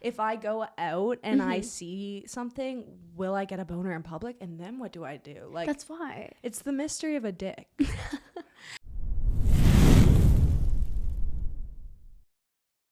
if I go out and I see something, will I get a boner in public? And then what do I do? Like, that's why. It's the mystery of a dick.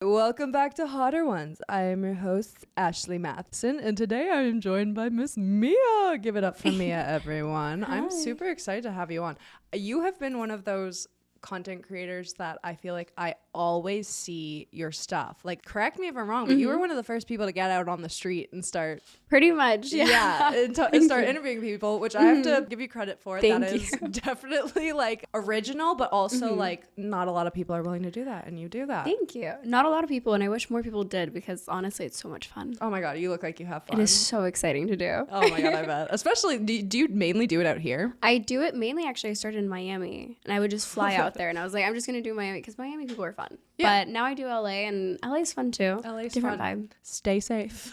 Welcome back to Hotter Ones. I am your host, Ashley Matheson, and today I am joined by Miss Mia. Give it up for Mia, everyone. I'm super excited to have you on. You have been one of those content creators that I feel like I always see your stuff. Like, correct me if I'm wrong, but you were one of the first people to get out on the street and start pretty much and start interviewing people, which I have to give you credit for. That is definitely like original, but also like not a lot of people are willing to do that, and you do that. Thank you. Not a lot of people, and I wish more people did, because honestly it's so much fun. Oh my god, you look like you have fun. It is so exciting to do. Oh my god, I bet. Especially, do you mainly do it out here? I do it mainly, actually. I started in Miami, and I would just fly out there, and I was like, I'm just gonna do Miami because Miami people are fun. But now I do LA, and LA is fun too. LA's different fun. vibe. Stay safe.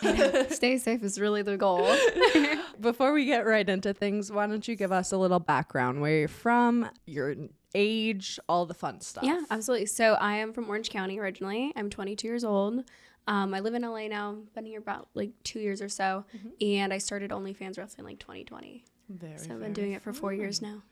Stay safe is really the goal. Before we get right into things, why don't you give us a little background, where you're from, your age, all the fun stuff. Yeah, absolutely. So I am from Orange County originally. I'm 22 years old. I live in LA now. Been here about like 2 years or so, and I started OnlyFans roughly in like 2020. So I've been doing it for 4 years now.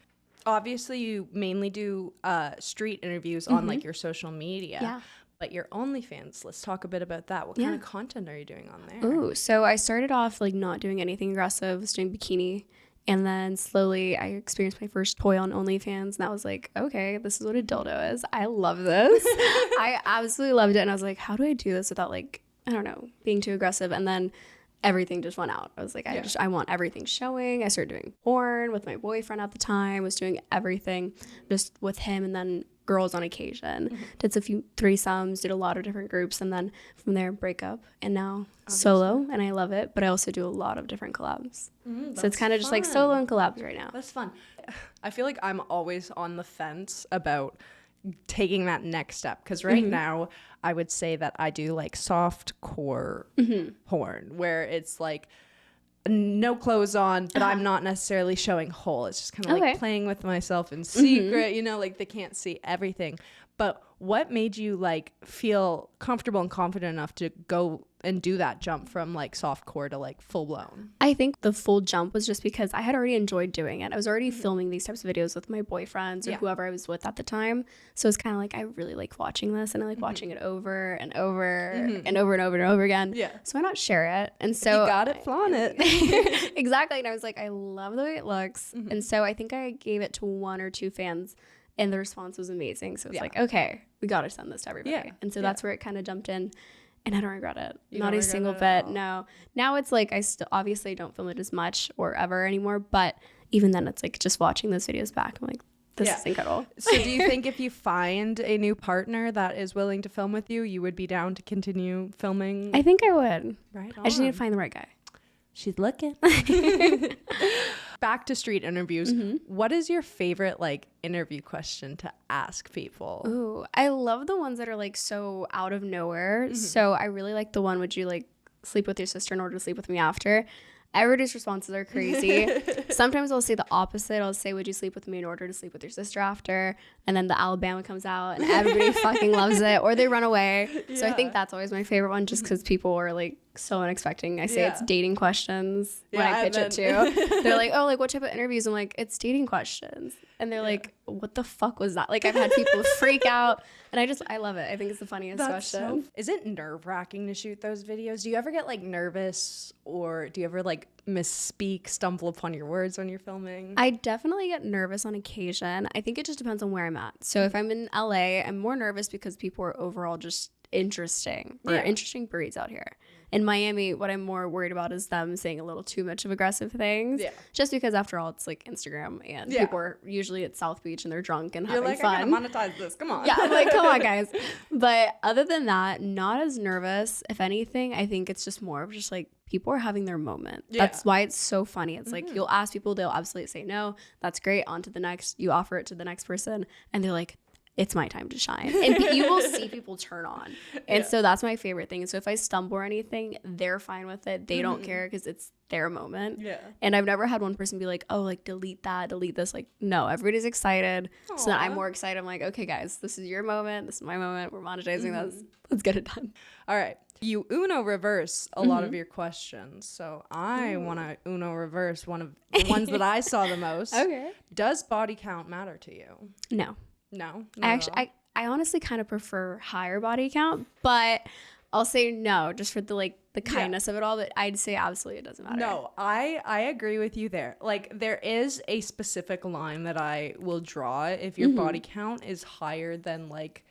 Obviously, you mainly do street interviews on like your social media. Yeah. But your OnlyFans, let's talk a bit about that. What kind of content are you doing on there? Ooh, so I started off like not doing anything aggressive, just doing bikini. And then slowly I experienced my first toy on OnlyFans, and I was like, okay, this is what a dildo is. I love this. I absolutely loved it. And I was like, how do I do this without, like, I don't know, being too aggressive? And then everything just went out. I was like, I want everything showing. I started doing porn with my boyfriend at the time, was doing everything just with him, and then girls on occasion. Did a few threesomes, did a lot of different groups, and then from there breakup, and now solo, and I love it, but I also do a lot of different collabs. So it's kind of just like solo and collabs right now. That's fun. I feel like I'm always on the fence about taking that next step, because right now I would say that I do like soft core porn, where it's like no clothes on, but I'm not necessarily showing whole. It's just kind of like playing with myself in secret, you know, like they can't see everything. But what made you like feel comfortable and confident enough to go and do that jump from like soft core to like full blown? I think the full jump was just because I had already enjoyed doing it. I was already filming these types of videos with my boyfriends or whoever I was with at the time. So it's kind of like, I really like watching this, and I like watching it over and over and over and over and over again. Yeah. So why not share it? And so you got it, flaunt it. Exactly. And I was like, I love the way it looks. And so I think I gave it to 1 or 2 fans, and the response was amazing. So it's like, okay, we got to send this to everybody. Yeah. And so that's where it kind of jumped in. And I don't regret it. Not a single bit. No. Now it's like, I still obviously don't film it as much or ever anymore. But even then, it's like just watching those videos back, I'm like, this is incredible. So do you think if you find a new partner that is willing to film with you, you would be down to continue filming? I think I would. Right on. I just need to find the right guy. She's looking. Back to street interviews. What is your favorite like interview question to ask people? Ooh, I love the ones that are like so out of nowhere. So I really like the one, would you like sleep with your sister in order to sleep with me after? Everybody's responses are crazy. Sometimes I'll say the opposite. I'll say, would you sleep with me in order to sleep with your sister after? And then the Alabama comes out, and everybody fucking loves it, or they run away. So I think that's always my favorite one, just because people are like so unexpecting. I say it's dating questions when I pitch it too. They're like, oh, like what type of interviews? I'm like, it's dating questions. And they're like, what the fuck was that? Like, I've had people freak out, and I love it. I think it's the funniest question. Is it nerve-wracking to shoot those videos? Do you ever get like nervous, or do you ever like misspeak, stumble upon your words when you're filming? I definitely get nervous on occasion. I think it just depends on where I'm at. So if I'm in LA, I'm more nervous because people are overall just interesting breeds out here. In Miami, what I'm more worried about is them saying a little too much of aggressive things. Yeah. Just because after all, it's like Instagram, and people are usually at South Beach and they're drunk and having fun. I gotta monetize this. Come on. Yeah, I'm like, come on, guys. But other than that, not as nervous. If anything, I think it's just more of just like people are having their moment. Yeah. That's why it's so funny. It's like you'll ask people, they'll absolutely say no. That's great. On to the next. You offer it to the next person, and they're like, it's my time to shine. And you will see people turn on. And so that's my favorite thing. So if I stumble or anything, they're fine with it. They don't care because it's their moment. Yeah. And I've never had one person be like, oh, like delete that, delete this. Like, no, everybody's excited. Aww. So then I'm more excited. I'm like, okay, guys, this is your moment. This is my moment. We're monetizing this. Let's get it done. All right. You Uno reverse a lot of your questions. So I want to Uno reverse one of the ones that I saw the most. Okay. Does body count matter to you? No. No. I honestly kind of prefer higher body count, but I'll say no just for the kindness of it all. But I'd say absolutely it doesn't matter. No, I agree with you there. Like there is a specific line that I will draw if your body count is higher than like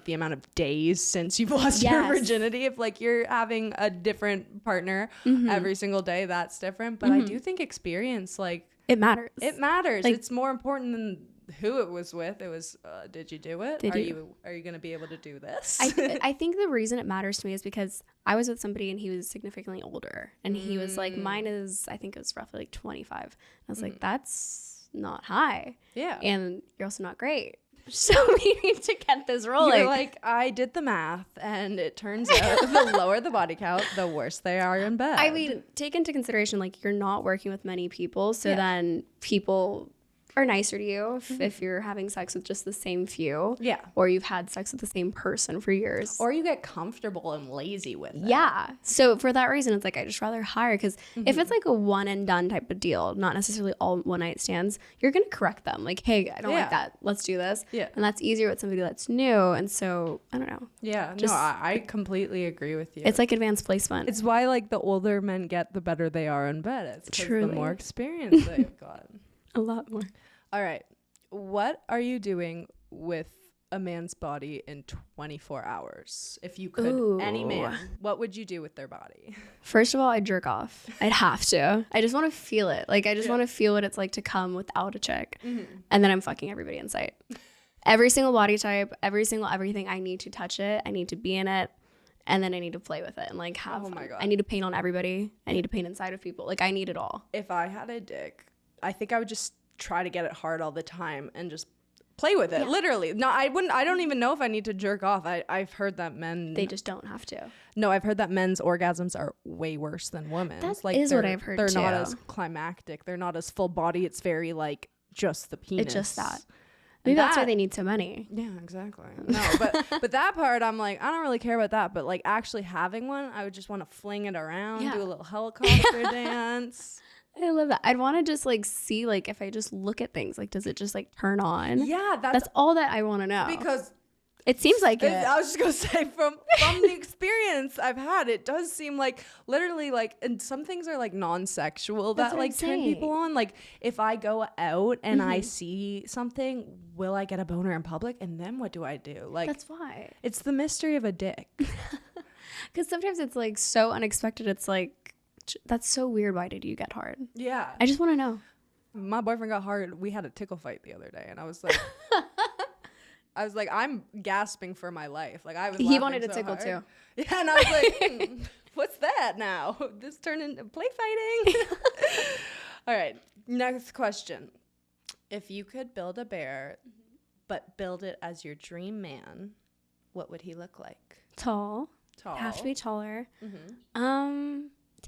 the amount of days since you've lost your virginity. If like you're having a different partner every single day, that's different. But I do think experience, like it matters. It matters. Like, it's more important than who it was with. It was did you do it? Are you going to be able to do this? I think the reason it matters to me is because I was with somebody and he was significantly older, and he was like, mine is, I think it was roughly like 25. I was like, that's not high. Yeah. And you're also not great. So we need to get this rolling. You're like, I did the math, and it turns out the lower the body count, the worse they are in bed. I mean, take into consideration, like, you're not working with many people, so then people are nicer to you if you're having sex with just the same few. Yeah. Or you've had sex with the same person for years. Or you get comfortable and lazy with it. Yeah. So for that reason, it's like, I just rather hire, because if it's like a one and done type of deal, not necessarily all one night stands, you're going to correct them. Like, hey, I don't like that. Let's do this. Yeah. And that's easier with somebody that's new. And so, I don't know. Yeah. No, I completely agree with you. It's like advanced placement. It's why like the older men get, the better they are in bed. It's because the more experience they've got. A lot more. All right. What are you doing with a man's body in 24 hours? If you could, any man, what would you do with their body? First of all, I'd jerk off. I'd have to. I just want to feel it. Like, I just want to feel what it's like to come without a chick. And then I'm fucking everybody in sight. Every single body type, every single everything. I need to touch it. I need to be in it. And then I need to play with it and like have fun. My God. I need to paint on everybody. I need to paint inside of people. Like, I need it all. If I had a dick, I think I would just try to get it hard all the time and just play with it. Literally. No, I don't even know if I need to jerk off. I've heard that men, they just don't have to. No, I've heard that men's orgasms are way worse than women's. That is what I've heard. They're not as climactic. They're not as full body. It's very like just the penis. It's just that. Maybe that's why they need so many. Yeah, exactly. No, but that part, I'm like, I don't really care about that. But like actually having one, I would just want to fling it around, do a little helicopter dance. I love that. I'd want to just like see, like, if I just look at things, like, does it just like turn on? Yeah, that's all that I want to know. Because it seems like it. I was just gonna say from the experience I've had, it does seem like literally like, and some things are like non-sexual that like turn people on. Like if I go out and I see something, will I get a boner in public? And then what do I do? Like that's why it's the mystery of a dick. Because sometimes it's like so unexpected. It's like, that's so weird. Why did you get hard? Yeah. I just want to know. My boyfriend got hard. We had a tickle fight the other day, and I was like, I'm gasping for my life. Like I was. He wanted to tickle too. Yeah, and I was like, what's that now? This turned into play fighting. All right. Next question. If you could build a bear, but build it as your dream man, what would he look like? Tall. Have to be taller.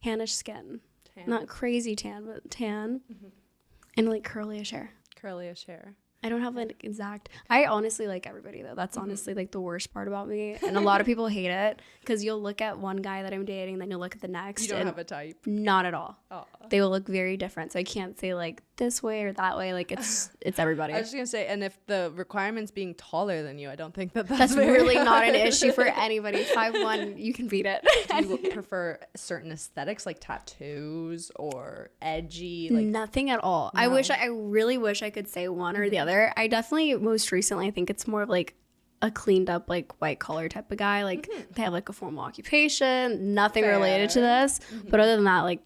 Tannish skin. Not crazy tan, but tan. And like curly-ish hair. Curly-ish hair. I don't have an exact. I honestly like everybody though. That's honestly like the worst part about me. And a lot of people hate it because you'll look at one guy that I'm dating, then you'll look at the next. You don't have a type. Not at all. Oh. They will look very different. So I can't say like this way or that way. Like it's everybody. I was just gonna say, and if the requirement's being taller than you, I don't think that's really not an issue for anybody. 5'1", you can beat it. Do you prefer certain aesthetics like tattoos or edgy? Like nothing at all. No. I really wish I could say one or the other. I definitely most recently I think it's more of like a cleaned up like white collar type of guy. Like they have like a formal occupation, nothing related to this. But other than that, like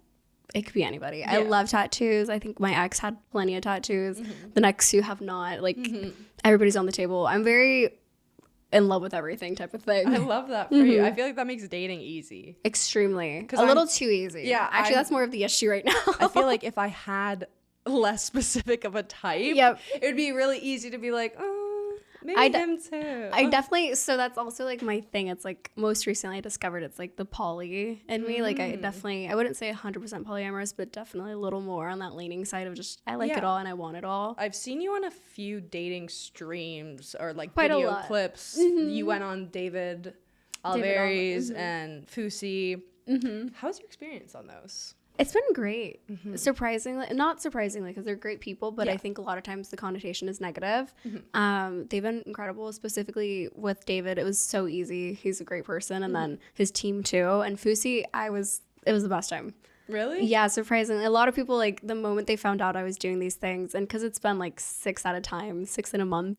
it could be anybody. Yeah. I love tattoos. I think my ex had plenty of tattoos. The next two have not. Like everybody's on the table. I'm very in love with everything type of thing. I love that for you. I feel like that makes dating easy. Extremely. A little too easy. Yeah. Actually, that's more of the issue right now. I feel like if I had less specific of a type, it would be really easy to be like, Maybe him too. I definitely, so that's also like my thing. It's like most recently I discovered it's like the poly in me. Like I definitely, I wouldn't say 100% polyamorous, but definitely a little more on that leaning side of just I like it all and I want it all. I've seen you on a few dating streams or like Quite video clips. You went on David Alvarez and Fusi. How's your experience on those? It's been great. Surprisingly, not surprisingly, because they're great people, but I think a lot of times the connotation is negative. They've been incredible, specifically with David. It was so easy. He's a great person. And then his team too. And Fusi, it was the best time. Really? Yeah, surprisingly. A lot of people, like, the moment they found out I was doing these things, and because it's been like 6 at a time, 6 in a month,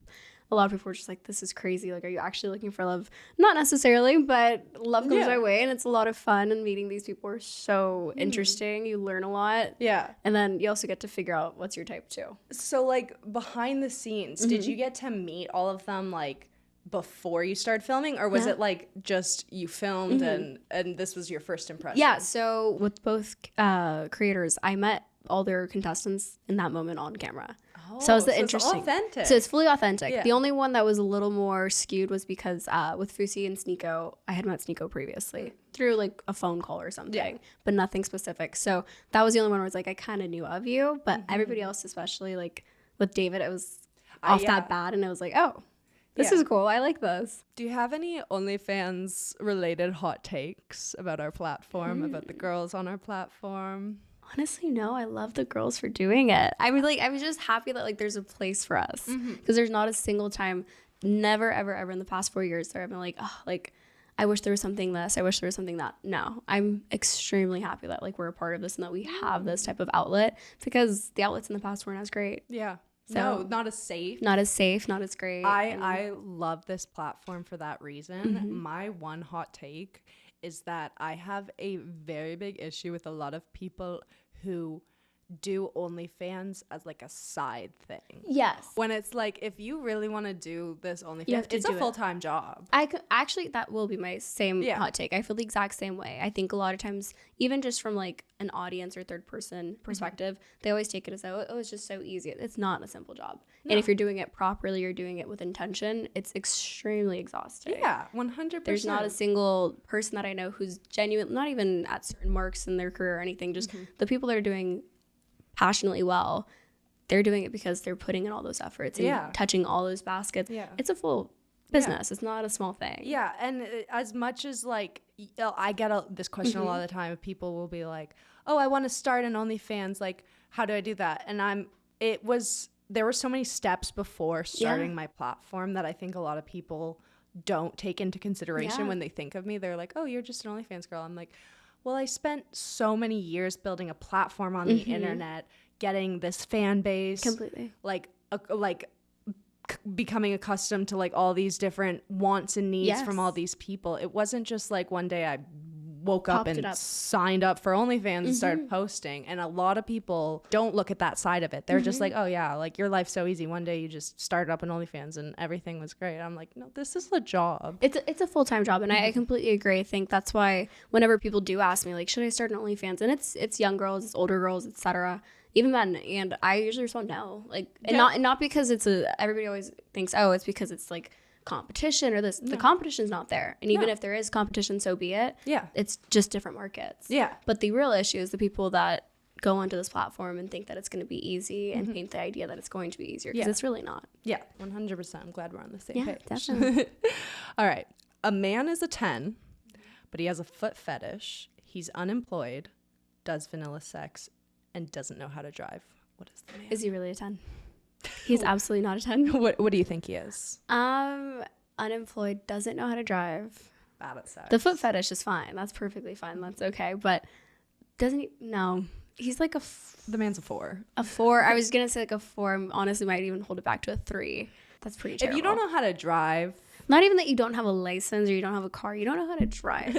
a lot of people were just like, this is crazy. Like, are you actually looking for love? Not necessarily, but love comes my way, and it's a lot of fun, and meeting these people are so interesting. You learn a lot. Yeah. And then you also get to figure out what's your type too. So, like, behind the scenes, did you get to meet all of them, like, before you started filming? Or was it, like, just you filmed and this was your first impression? Yeah, so with both creators, I met all their contestants in that moment on camera. So it was interesting. It's authentic. So it's fully authentic. Yeah. The only one that was a little more skewed was because with Fusi and Sneeko, I had met Sneeko previously through like a phone call or something, but nothing specific. So that was the only one where I was like, I kind of knew of you, but everybody else, especially like with David, it was off that bat, and it was like, oh, this is cool. I like this. Do you have any OnlyFans related hot takes about our platform, about the girls on our platform? Honestly, no. I love the girls for doing it. I was just happy that like there's a place for us, because there's not a single time, never, ever, ever in the past 4 years where I've been like, oh, like I wish there was something this, I wish there was something that. No, I'm extremely happy that like we're a part of this and that we have this type of outlet, because the outlets in the past weren't as great. Yeah. So, no, not as safe. Not as safe, not as great. I love this platform for that reason. My one hot take is that I have a very big issue with a lot of people who do OnlyFans as like a side thing. Yes. When it's like, if you really want to do this You OnlyFans, have to it's a do it. full-time job. I could actually, that will be my same hot take. I feel the exact same way. I think a lot of times, even just from like an audience or third person perspective, they always take it as, oh, it's just so easy. It's not a simple job. No. And if you're doing it properly, you're doing it with intention, it's extremely exhausting. Yeah, 100%. There's not a single person that I know who's genuine, not even at certain marks in their career or anything, just the people that are doing passionately well, they're doing it because they're putting in all those efforts and touching all those baskets. Yeah. It's a full business. It's not a small thing. Yeah, and as much as like, I get this question a lot of the time. People will be like, oh, I want to start an OnlyFans. Like, how do I do that? And there were so many steps before starting my platform that I think a lot of people don't take into consideration when they think of me. They're like, oh, you're just an OnlyFans girl. I'm like, well, I spent so many years building a platform on the internet, getting this fan base, completely, becoming accustomed to like all these different wants and needs from all these people. It wasn't just like one day I woke up and signed up for OnlyFans and started posting. And a lot of people don't look at that side of it. They're just like, oh yeah, like your life's so easy. One day you just started up an OnlyFans and everything was great. I'm like, no, this is a job. It's a full-time job, and I completely agree. I think that's why whenever people do ask me like, should I start an OnlyFans, and it's young girls, it's older girls, etc., even men, and I usually respond no, like, and not because everybody always thinks, oh, it's because it's like competition or this. The competition's not there, and even if there is competition, so be it. Yeah, it's just different markets. Yeah, but the real issue is the people that go onto this platform and think that it's going to be easy and paint the idea that it's going to be easier, because it's really not. Yeah, 100%. I'm glad we're on the same page. Definitely. All right, a man is a 10, but he has a foot fetish. He's unemployed, does vanilla sex, and doesn't know how to drive. What is the man? Is he really a 10? He's absolutely not a 10. What do you think he is? Unemployed, doesn't know how to drive. Bad at sex. The foot fetish is fine. That's perfectly fine. That's okay. But doesn't he? No. He's like the man's a 4. A 4. I was going to say like a 4. I honestly might even hold it back to a 3. That's pretty terrible. If you don't know how to drive. Not even that you don't have a license or you don't have a car. You don't know how to drive.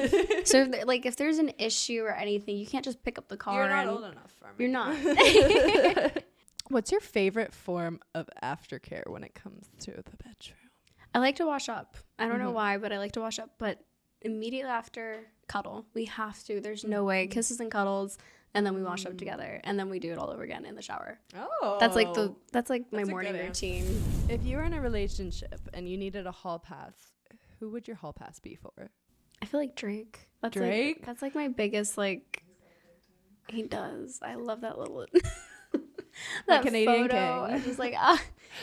So if there's an issue or anything, you can't just pick up the car. You're not old enough for me. You're not. What's your favorite form of aftercare when it comes to the bedroom? I like to wash up. I don't know why, but I like to wash up. But immediately after, cuddle. We have to. There's no way. Kisses and cuddles. and then we wash up together, and then we do it all over again in the shower. Oh. That's like my That's a morning good routine. If you were in a relationship and you needed a hall pass, who would your hall pass be for? I feel like Drake. Drake? That's like my biggest like. He does. I love that little. that Canadian photo. king. I'm just like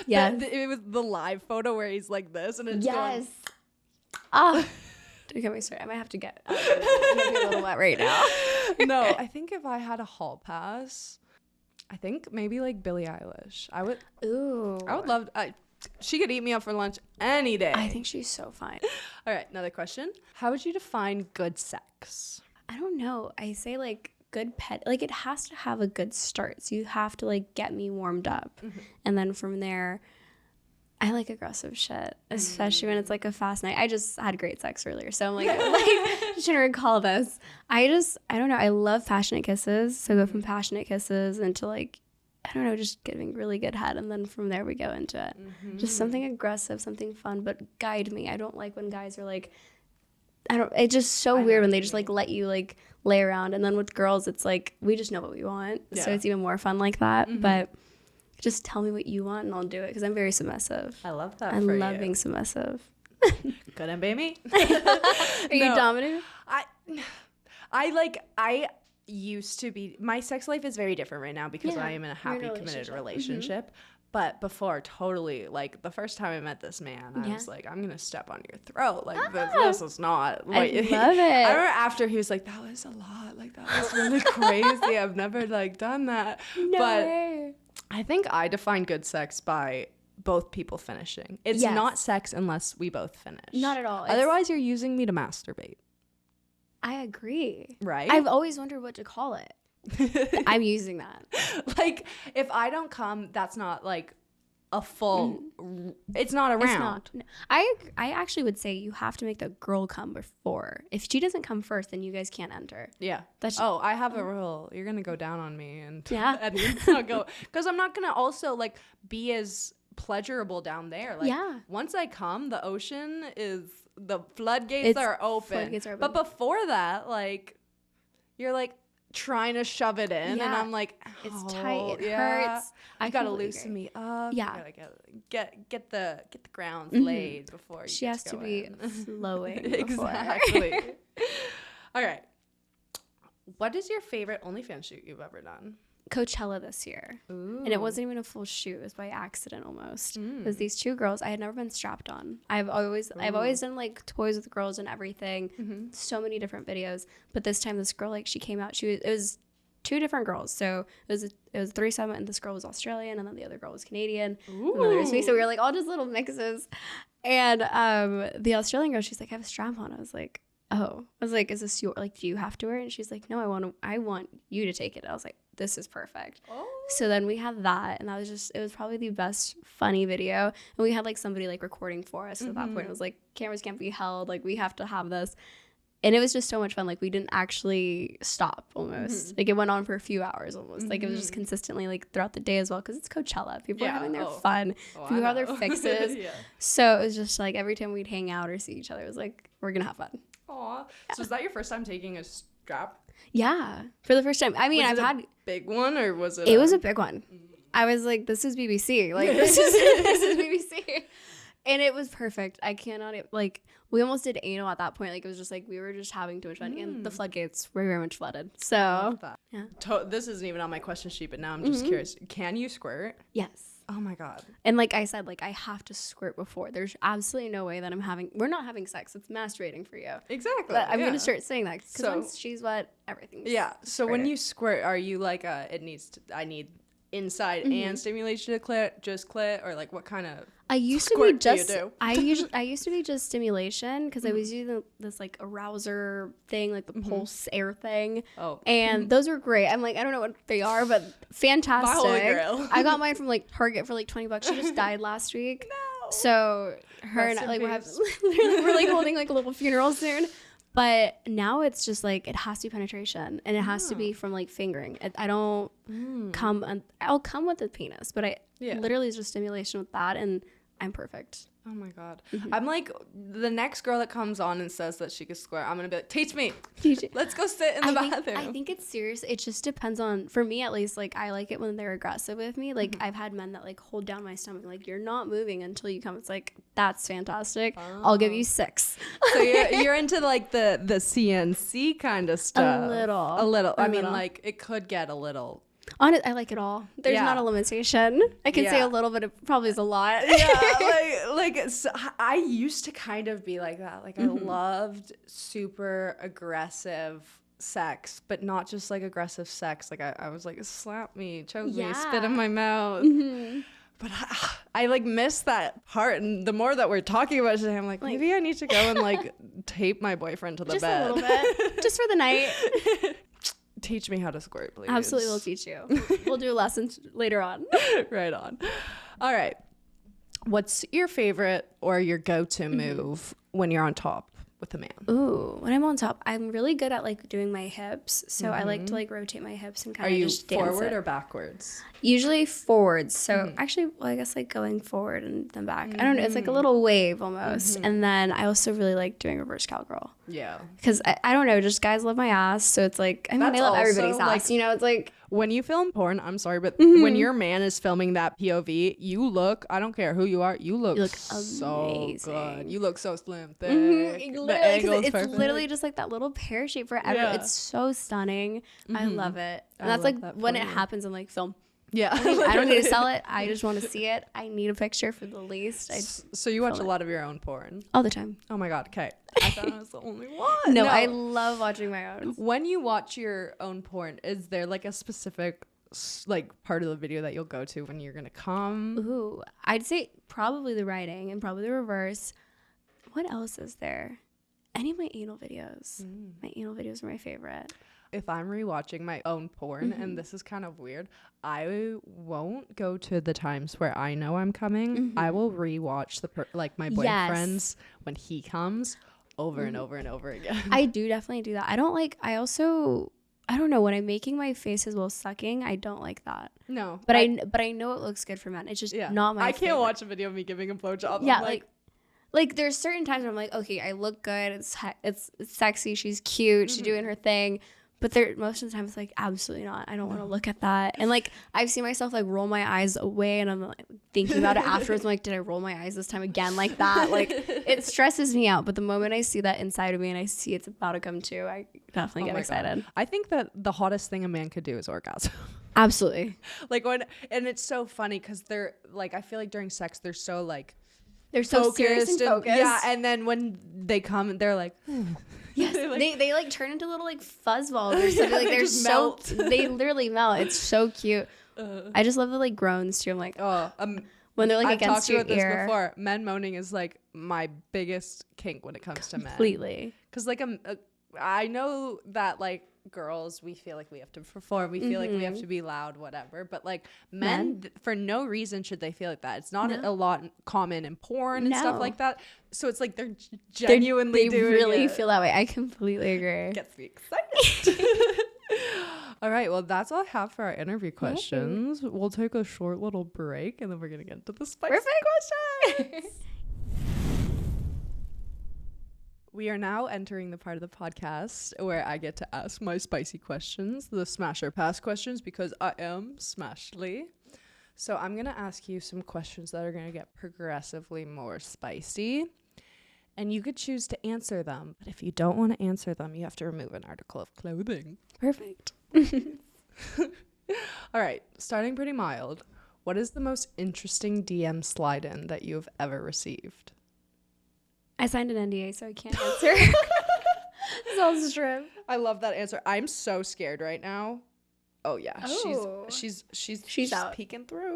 yeah. It was the live photo where he's like this, and it's going. Don't get me started. I might have to get. I'm gonna be a little wet right now. No, I think if I had a hall pass, I think maybe like Billie Eilish. I would love. She could eat me up for lunch any day. I think she's so fine. All right, another question. How would you define good sex? I don't know. I say like good pet. Like it has to have a good start. So you have to like get me warmed up, and then from there. I like aggressive shit, especially when it's like a fast night. I just had great sex earlier, so I'm like just trying to recall this. I don't know. I love passionate kisses. So go from passionate kisses into like, I don't know, just giving really good head. And then from there we go into it. Just something aggressive, something fun, but guide me. I don't like when guys are like, it's just so weird when they just like let you like lay around. And then with girls, it's like, we just know what we want. Yeah. So it's even more fun like that. But just tell me what you want and I'll do it because I'm very submissive. I love that. I love being submissive. Good and baby. Are you dominant? I used to be. My sex life is very different right now because I am in a happy, committed relationship. But before, totally, like the first time I met this man, I was like, I'm gonna step on your throat. Like this is not. I love it. I remember after he was like, that was a lot. Like that was really crazy. I've never like done that. No way. I think I define good sex by both people finishing. It's not sex unless we both finish. Not at all. Otherwise, you're using me to masturbate. I agree. Right? I've always wondered what to call it. I'm using that. Like, if I don't come, that's not like a full. It's not a round. It's not. No. I actually would say you have to make the girl come before. If she doesn't come first, then you guys can't enter. Yeah. I have a rule. You're gonna go down on me, and and it's not go because I'm not gonna also like be as pleasurable down there. Like, once I come, the ocean is the floodgates are open. But before that, like, you're like trying to shove it in, and I'm like, it's tight. It hurts. I gotta loosen me up. Yeah, get the grounds laid before you. She has to be flowing. Exactly. All right. What is your favorite OnlyFans shoot you've ever done? Coachella this year. Ooh. And it wasn't even a full shoot. It was by accident almost. It was these two girls. I had never been strapped on. I've always done like toys with girls and everything. So many different videos. But this time this girl, like, she came out. It was two different girls. So it was a threesome, and this girl was Australian, and then the other girl was Canadian. Ooh. And then there was me. So we were like all just little mixes. And the Australian girl, she's like, I have a strap on. I was like, oh. I was like, is this your, like, do you have to wear it? And she's like, no, I want you to take it. I was like, this is perfect. Oh. So then we had that, and it was probably the best funny video. And we had like somebody like recording for us. So at that point it was like, cameras can't be held. Like, we have to have this. And it was just so much fun. Like, we didn't actually stop almost. Like, it went on for a few hours almost. Like, it was just consistently like throughout the day as well, because it's Coachella. People are having their fun. People have their fixes. So it was just like every time we'd hang out or see each other, it was like, we're going to have fun. Aw. So is that your first time taking a strap? Yeah, for the first time. I mean, I've had a big one, or was it? It was a big one. I was like, this is BBC. Like, this is BBC. And it was perfect. I cannot, like, we almost did anal at that point. Like, it was just like, we were just having too much fun. And the floodgates were very much flooded. So, yeah. This isn't even on my question sheet, but now I'm just curious. Can you squirt? Yes. Oh my God. And like I said, like, I have to squirt before. There's absolutely no way that we're not having sex. It's masturbating for you. Exactly. But I'm going to start saying that. Because once she's wet, everything's So when you squirt, are you like, I need inside and stimulation to clit, or like what kind of I used to be just stimulation, because I was using this like arouser thing, like the pulse air thing. And those are great. I'm like, I don't know what they are, but fantastic. My holy grail. I got mine from like Target for like $20. She just died last week. No. So her and I, like, we're like holding like a little funeral soon. But now it's just like, it has to be penetration, and it has to be from like fingering. I don't come, I'll come with the penis, but literally it's just stimulation with that. And I'm perfect. Oh my God. I'm like, the next girl that comes on and says that she can squirt, I'm going to be like, teach me. Let's go sit in the bathroom. I think it's serious. It just depends on, for me at least, like I like it when they're aggressive with me. Like I've had men that like hold down my stomach, like you're not moving until you come. It's like, that's fantastic. I'll give you 6. So you're into like the CNC kind of stuff. A little. I mean, like it could get a little. I like it all. There's not a limitation. I can say a little bit. It probably is a lot. Yeah, so I used to kind of be like that. Like I loved super aggressive sex, but not just like aggressive sex. Like I was like, slap me, choke me, spit in my mouth. But I like miss that part. And the more that we're talking about it today, I'm like, maybe I need to go and like tape my boyfriend to the bed. Just a little bit. Just for the night. Teach me how to squirt, please. Absolutely, we'll teach you. We'll do lessons later on. Right on. All right. What's your favorite or your go-to move when you're on top with a man? Ooh, when I'm on top, I'm really good at like doing my hips. So I like to like rotate my hips and kind of just dance. Are you forward or backwards? Usually forwards. So actually, well, I guess like going forward and then back. I don't know. It's like a little wave almost. And then I also really like doing reverse cowgirl. Yeah. Because I don't know, just guys love my ass. So it's like, I mean, they love everybody's ass. You know, it's like. When you film porn, I'm sorry, but when your man is filming that POV, you look, I don't care who you are, you look so amazing. Good. You look so slim, thick. It's literally just like that little pear shape forever. Yeah. It's so stunning. I love it. And that's like when it happens in like film. Yeah. I don't need to sell it. I just want to see it. I need a picture for the least. So you watch a lot of your own porn? All the time. Oh my God. Okay. I thought I was the only one. No, I love watching my own. When you watch your own porn, is there like a specific like part of the video that you'll go to when you're going to come? Ooh, I'd say probably the writing and probably the reverse. What else is there? Any of my anal videos. My anal videos are my favorite. If I'm rewatching my own porn, and this is kind of weird, I won't go to the times where I know I'm coming. I will rewatch my boyfriend's when he comes over and over and over again. I do definitely do that. I don't know, when I'm making my faces while sucking, I don't like that. No. But I know it looks good for men. It's just not my favorite. I can't watch a video of me giving a blowjob. Yeah, like there's certain times where I'm like, okay, I look good. It's sexy. She's cute. She's doing her thing. But most of the time it's like, absolutely not. I don't want to look at that. And like, I've seen myself like roll my eyes away and I'm like thinking about it afterwards. I'm like, did I roll my eyes this time again like that? Like it stresses me out. But the moment I see that inside of me and I see it's about to come true, I definitely get excited. God. I think that the hottest thing a man could do is orgasm. Absolutely. And it's so funny because they're like, I feel like during sex, they're so serious and focused. Yeah. And then when they come, they're like, yes, they like turn into little like fuzz balls or something. Like they're so melt. They literally melt. It's so cute. I just love the like groans too. I'm like, when they're like I've against your ear. I've talked about this before. Men moaning is like my biggest kink when it comes to men. Completely. Because like I know that like girls, we feel like we have to perform. We feel like we have to be loud, whatever. But like men for no reason should they feel like that. It's not a lot common in porn and stuff like that. So it's like they're genuinely they really feel that way. I completely agree. Gets me excited. All right, well, that's all I have for our interview questions. We'll take a short little break and then we're gonna get into the spicy questions. We are now entering the part of the podcast where I get to ask my spicy questions, the smash or pass questions, because I am Smashly. So I'm going to ask you some questions that are going to get progressively more spicy. And you could choose to answer them. But if you don't want to answer them, you have to remove an article of clothing. Perfect. All right. Starting pretty mild. What is the most interesting DM slide-in that you have ever received? I signed an NDA, so I can't answer. So strip. I love that answer. I'm so scared right now. Oh yeah, she's out. Peeking through.